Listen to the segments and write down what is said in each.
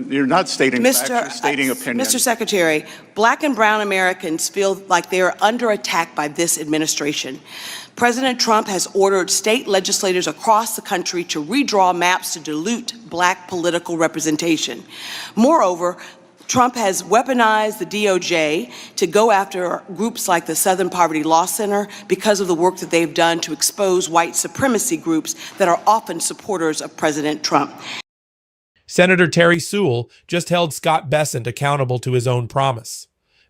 You're not stating facts, you're stating opinion. Mr. Secretary, Black and brown Americans feel like they are under attack by this administration. President Trump has ordered state legislators across the country to redraw maps to dilute Black political representation. Moreover, Trump has weaponized the DOJ to go after groups like the Southern Poverty Law Center because of the work that they've done to expose white supremacy groups that are often supporters of President Trump. Senator Terri Sewell just held Scott Bessent accountable to his own promise.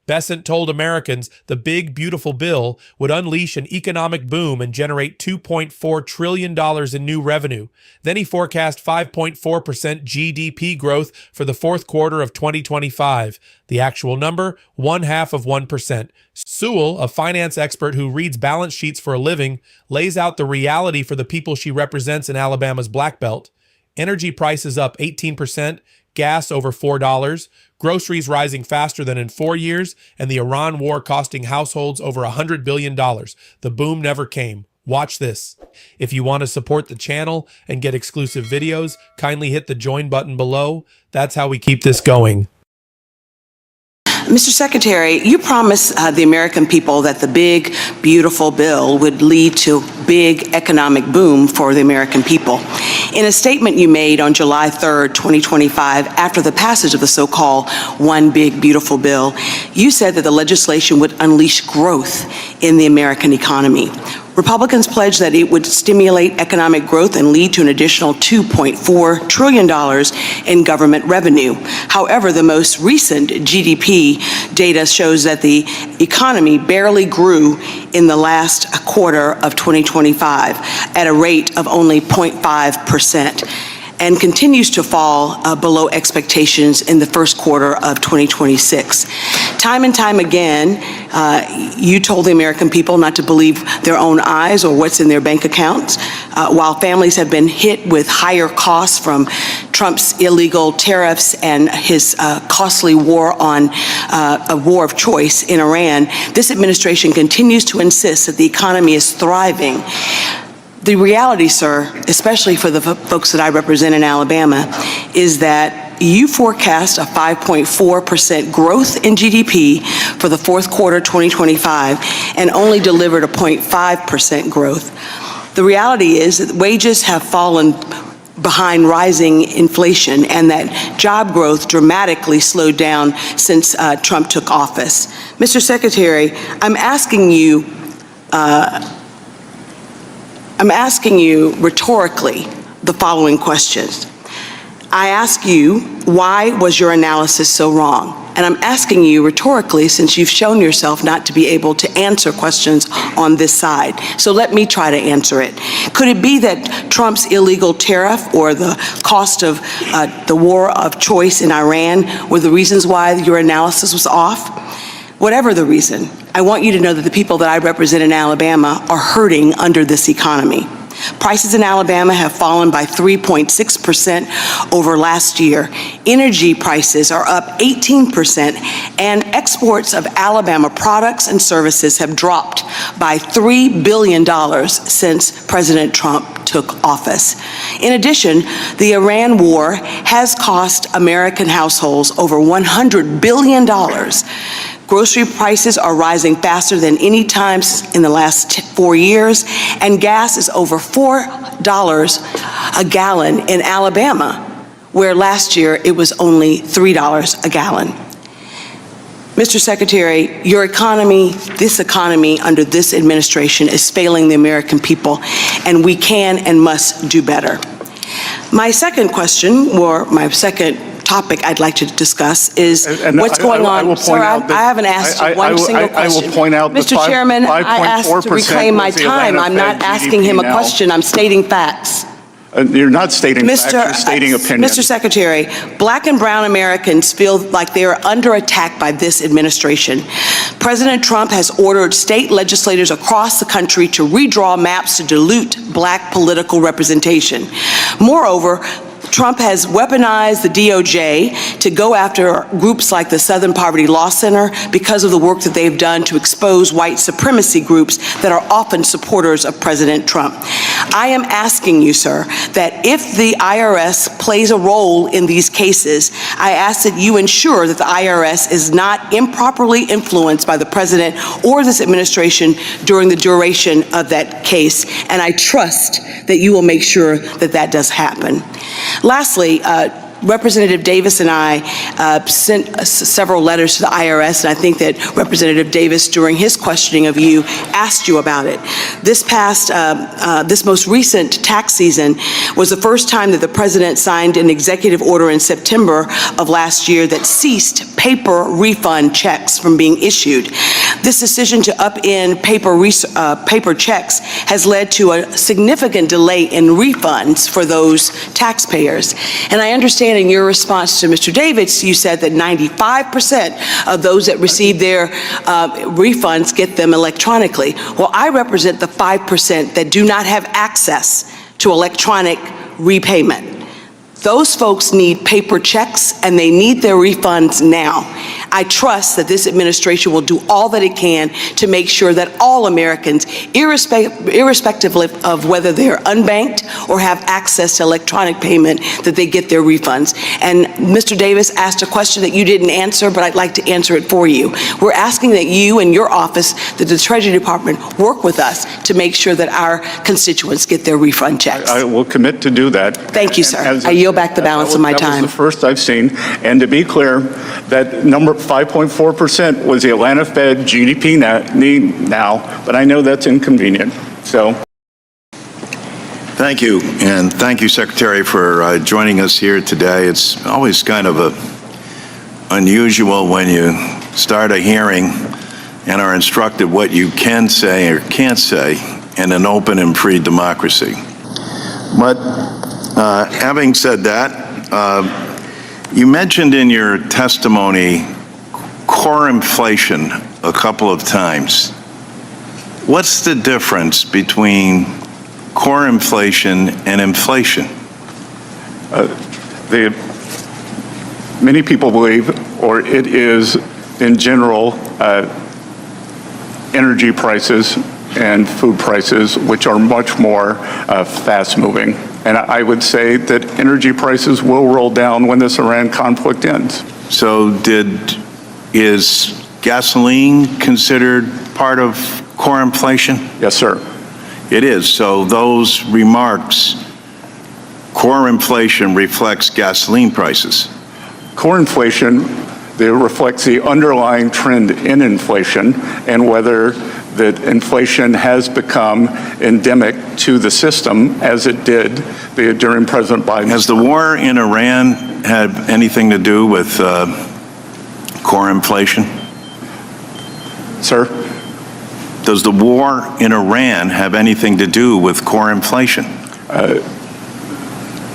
Bessent told Americans the big, beautiful bill would unleash an economic boom and generate $2.4 trillion in new revenue. Then he forecast 5.4% GDP growth for the fourth quarter of 2025. The actual number, 0.5%. Sewell, a finance expert who reads balance sheets for a living, lays out the reality for the people she represents in Alabama's Black Belt. Energy prices up 18%, gas over $4, groceries rising faster than in 4 years, and the Iran war costing households over $100 billion. The boom never came. Watch this. If you want to support the channel and get exclusive videos, kindly hit the join button below. That's how we keep this going. Mr. Secretary, you promised the American people that the big, beautiful bill would lead to big economic boom for the American people. In a statement you made on July 3rd, 2025, after the passage of the so-called One Big Beautiful Bill, you said that the legislation would unleash growth in the American economy. Republicans pledged that it would stimulate economic growth and lead to an additional $2.4 trillion in government revenue. However, the most recent GDP data shows that the economy barely grew in the last quarter of 2025 at a rate of only 0.5%. and continues to fall below expectations in the first quarter of 2026. Time and time again, you told the American people not to believe their own eyes or what's in their bank accounts, while families have been hit with higher costs from Trump's illegal tariffs and his costly war on a war of choice in Iran. This administration continues to insist that the economy is thriving. The reality, sir, especially for the folks that I represent in Alabama, is that you forecast a 5.4% growth in GDP for the fourth quarter 2025 and only delivered a 0.5% growth. The reality is that wages have fallen behind rising inflation and that job growth dramatically slowed down since Trump took office. Mr. Secretary, I'm asking you rhetorically the following questions. I ask you, why was your analysis so wrong? And I'm asking you rhetorically, since you've shown yourself not to be able to answer questions on this side. So let me try to answer it. Could it be that Trump's illegal tariff or the cost of the war of choice in Iran were the reasons why your analysis was off? Whatever the reason, I want you to know that the people that I represent in Alabama are hurting under this economy. Prices in Alabama have fallen by 3.6% over last year. Energy prices are up 18%, and exports of Alabama products and services have dropped by $3 billion since President Trump took office. In addition, the Iran war has cost American households over $100 billion. Grocery prices are rising faster than any time in the last 4 years, and gas is over $4 a gallon in Alabama, where last year it was only $3 a gallon. Mr. Secretary, your economy, this economy under this administration is failing the American people, and we can and must do better. My second question, or my second topic I'd like to discuss is what's going on. Sir, I haven't asked you one single question. I will point out Mr. Chairman, I asked to reclaim my time. I'm not asking him a question. I'm stating facts. You're not stating facts, you're stating opinion. Mr. Secretary, Black and brown Americans feel like they are under attack by this administration. President Trump has ordered state legislators across the country to redraw maps to dilute Black political representation. Moreover, Trump has weaponized the DOJ to go after groups like the Southern Poverty Law Center because of the work that they've done to expose white supremacy groups that are often supporters of President Trump. I am asking you, sir, that if the IRS plays a role in these cases, I ask that you ensure that the IRS is not improperly influenced by the president or this administration during the duration of that case, and I trust that you will make sure that that does happen. Lastly, Representative Davis and I sent several letters to the IRS, and I think that Representative Davis, during his questioning of you, asked you about it. This most recent tax season was the first time that the president signed an executive order in September of last year that ceased paper refund checks from being issued. This decision to upend paper checks has led to a significant delay in refunds for those taxpayers. And I understand in your response to Mr. Davis, you said that 95% of those that receive their refunds get them electronically. Well, I represent the 5% that do not have access to electronic repayment. Those folks need paper checks and they need their refunds now. I trust that this administration will do all that it can to make sure that all Americans, irrespective of whether they're unbanked or have access to electronic payment, that they get their refunds. And Mr. Davis asked a question that you didn't answer, but I'd like to answer it for you. We're asking that you and your office, that the Treasury Department, work with us to make sure that our constituents get their refund checks. I will commit to do that. Thank you, sir. I yield back the balance of my time. That was the first I've seen. And to be clear, that number 5.4% was the Atlanta Fed GDP need now, but I know that's inconvenient. So. Thank you, and thank you, Secretary, for joining us here today. It's always kind of unusual when you start a hearing and are instructed what you can say or can't say in an open and free democracy. But having said that, you mentioned in your testimony core inflation a couple of times. What's the difference between core inflation and inflation? Many people believe, or it is in general, energy prices and food prices, which are much more fast-moving. And I would say that energy prices will roll down when this Iran conflict ends. So is gasoline considered part of core inflation? Yes, sir. It is. So those remarks, core inflation reflects gasoline prices. Core inflation reflects the underlying trend in inflation and whether that inflation has become endemic to the system as it did during President Biden. Has the war in Iran had anything to do with core inflation? Sir? Does the war in Iran have anything to do with core inflation?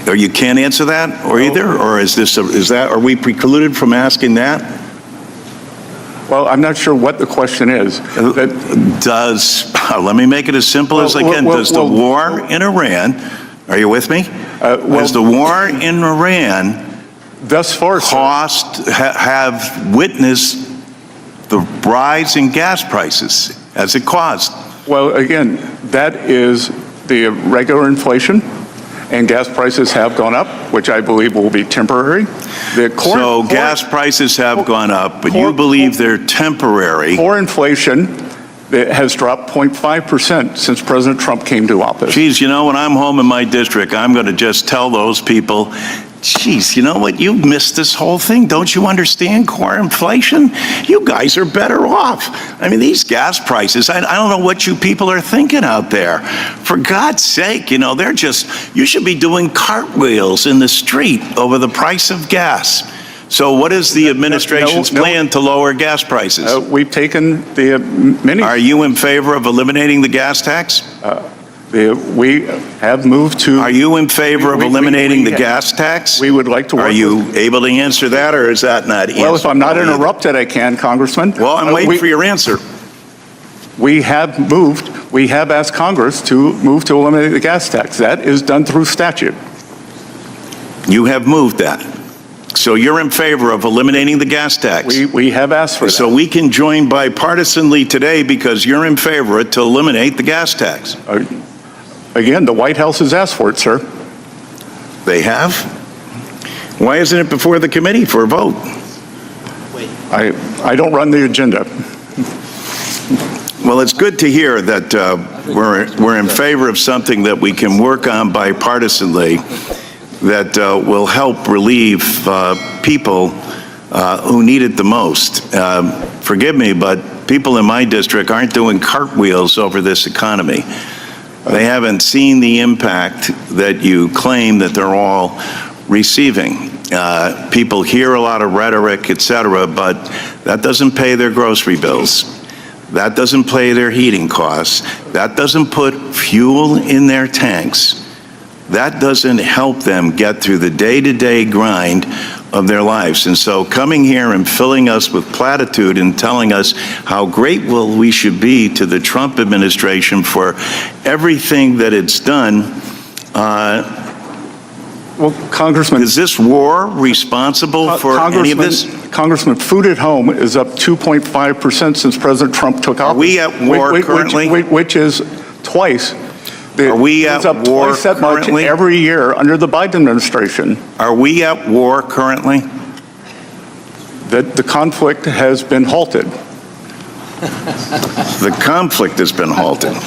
Or you can't answer that, or either, or are we precluded from asking that? Well, I'm not sure what the question is. Let me make it as simple as I can. Does the war in Iran, are you with me? Does the war in Iran thus far have witnessed the rise in gas prices as it caused? Well, again, that is the regular inflation, and gas prices have gone up, which I believe will be temporary. So gas prices have gone up, but you believe they're temporary. Core inflation has dropped 0.5% since President Trump came to office. Geez, you know, when I'm home in my district, I'm going to just tell those people, geez, you know what? You've missed this whole thing. Don't you understand core inflation? You guys are better off. I mean, these gas prices, I don't know what you people are thinking out there. For God's sake, you know, you should be doing cartwheels in the street over the price of gas. So what is the administration's plan to lower gas prices? We've taken the many. Are you in favor of eliminating the gas tax? We have moved to. Are you in favor of eliminating the gas tax? We would like to work. Are you able to answer that, or is that not answered? Well, if I'm not interrupted, I can, Congressman. Well, I'm waiting for your answer. We have asked Congress to move to eliminate the gas tax. That is done through statute. You have moved that. So you're in favor of eliminating the gas tax. We have asked for that. So we can join bipartisanly today because you're in favor to eliminate the gas tax. Again, the White House has asked for it, sir. They have? Why isn't it before the committee for a vote? I don't run the agenda. Well, it's good to hear that we're in favor of something that we can work on bipartisanly that will help relieve people who need it the most. Forgive me, but people in my district aren't doing cartwheels over this economy. They haven't seen the impact that you claim that they're all receiving. People hear a lot of rhetoric, et cetera, but that doesn't pay their grocery bills. That doesn't pay their heating costs. That doesn't put fuel in their tanks. That doesn't help them get through the day-to-day grind of their lives. And so coming here and filling us with platitude and telling us how grateful we should be to the Trump administration for everything that it's done, Well, Congressman, is this war responsible for any of this? Congressman, food at home is up 2.5% since President Trump took office. Are we at war currently? Which is twice. Are we It's at up war twice that much currently? every year under the Biden administration. Are we at war currently? That the conflict has been halted. The conflict has been halted.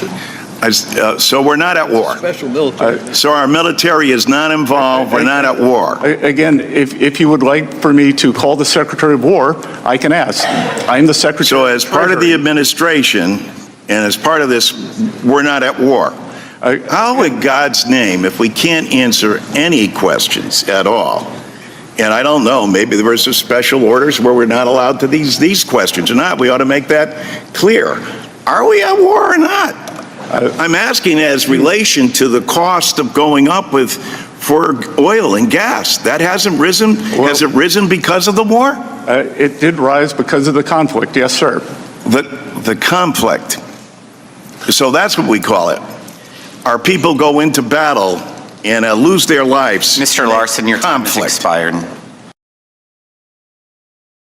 So we're not at war. Special military. So our military is not involved. We're not at war. Again, if you would like for me to call the Secretary of War, I can ask. I'm the Secretary. So as part of the administration and as part of this, we're not at war. How in God's name, if we can't answer any questions at all, and I don't know, maybe there were some special orders where we're not allowed to these questions or not, we ought to make that clear. Are we at war or not? I'm asking as relation to the cost of going up for oil and gas. That hasn't risen? Has it risen because of the war? It did rise because of the conflict, yes, sir. The conflict. So that's what we call it. Our people go into battle and lose their lives. Mr. Larson, your time has expired.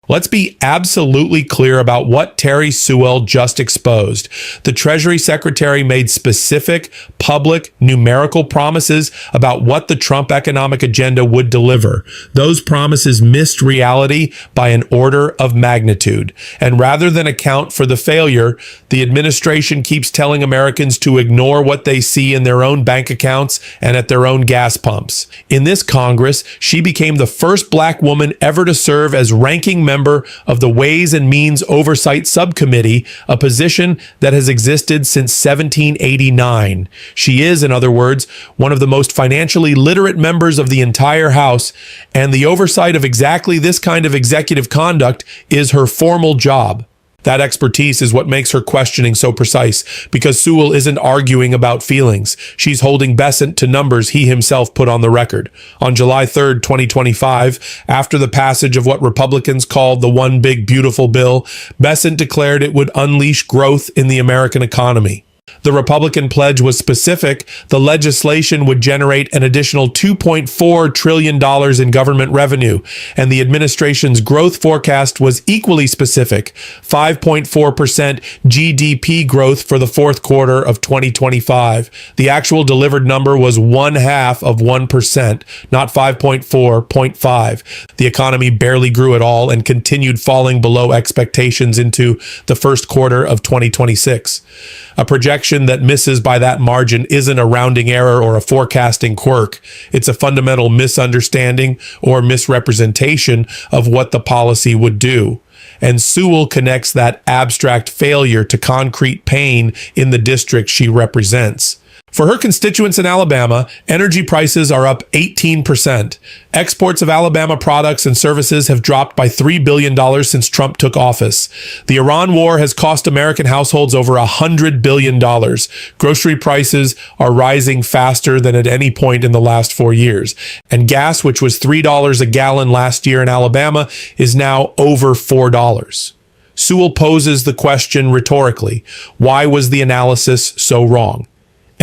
Let's be absolutely clear about what Terri Sewell just exposed. The Treasury Secretary made specific, public, numerical promises about what the Trump economic agenda would deliver. Those promises missed reality by an order of magnitude. And rather than account for the failure, the administration keeps telling Americans to ignore what they see in their own bank accounts and at their own gas pumps. In this Congress, she became the first black woman ever to serve as ranking member of the Ways and Means Oversight Subcommittee, a position that has existed since 1789. She is, in other words, one of the most financially literate members of the entire House, and the oversight of exactly this kind of executive conduct is her formal job. That expertise is what makes her questioning so precise, because Sewell isn't arguing about feelings. She's holding Bessent to numbers he himself put on the record. On July 3rd, 2025, after the passage of what Republicans called the One Big Beautiful Bill, Bessent declared it would unleash growth in the American economy. The Republican pledge was specific. The legislation would generate an additional $2.4 trillion in government revenue, and the administration's growth forecast was equally specific, 5.4% GDP growth for the fourth quarter of 2025. The actual delivered number was 0.5%, not 5.4.5. The economy barely grew at all and continued falling below expectations into the first quarter of 2026. A projection that misses by that margin isn't a rounding error or a forecasting quirk. It's a fundamental misunderstanding or misrepresentation of what the policy would do. And Sewell connects that abstract failure to concrete pain in the district she represents. For her constituents in Alabama, energy prices are up 18%. Exports of Alabama products and services have dropped by $3 billion since Trump took office. The Iran war has cost American households over $100 billion. Grocery prices are rising faster than at any point in the last 4 years. And gas, which was $3 a gallon last year in Alabama, is now over $4. Sewell poses the question rhetorically, why was the analysis so wrong?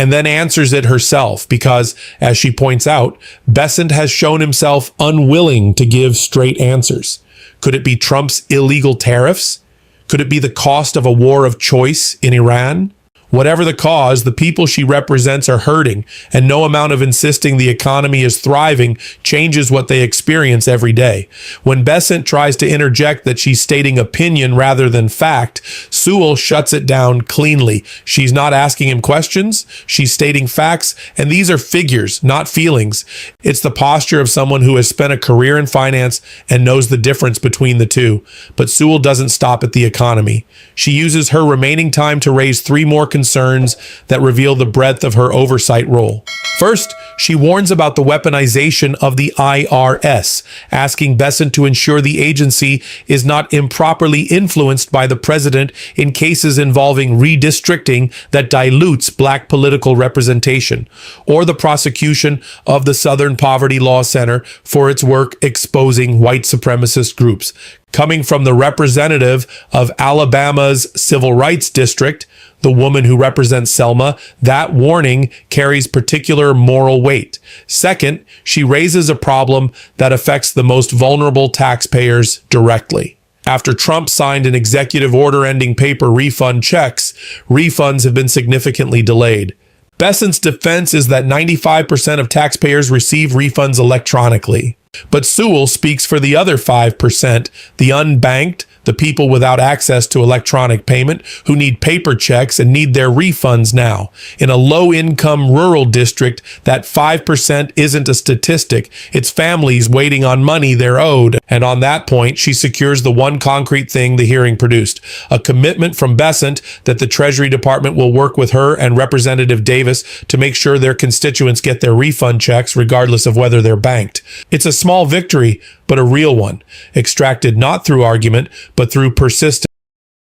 and then answers it herself because, as she points out, Bessent has shown himself unwilling to give straight answers. Could it be Trump's illegal tariffs? Could it be the cost of a war of choice in Iran? Whatever the cause, the people she represents are hurting, and no amount of insisting the economy is thriving changes what they experience every day. When Bessent tries to interject that she's stating opinion rather than fact, Sewell shuts it down cleanly. She's not asking him questions, she's stating facts, and these are figures, not feelings. It's the posture of someone who has spent a career in finance and knows the difference between the two. But Sewell doesn't stop at the economy. She uses her remaining time to raise three more concerns that reveal the breadth of her oversight role. First, she warns about the weaponization of the IRS, asking Bessent to ensure the agency is not improperly influenced by the president in cases involving redistricting that dilutes black political representation, or the prosecution of the Southern Poverty Law Center for its work exposing white supremacist groups. Coming from the representative of Alabama's Civil Rights District, the woman who represents Selma, that warning carries particular moral weight. Second, she raises a problem that affects the most vulnerable taxpayers directly. After Trump signed an executive order ending paper refund checks, refunds have been significantly delayed. Bessent's defense is that 95% of taxpayers receive refunds electronically. But Sewell speaks for the other 5%, the unbanked, the people without access to electronic payment who need paper checks and need their refunds now. In a low-income rural district, that 5% isn't a statistic. It's families waiting on money they're owed. And on that point, she secures the one concrete thing the hearing produced, a commitment from Bessent that the Treasury Department will work with her and Representative Davis to make sure their constituents get their refund checks regardless of whether they're banked. It's a small victory, but a real one, extracted not through argument, but through persistence.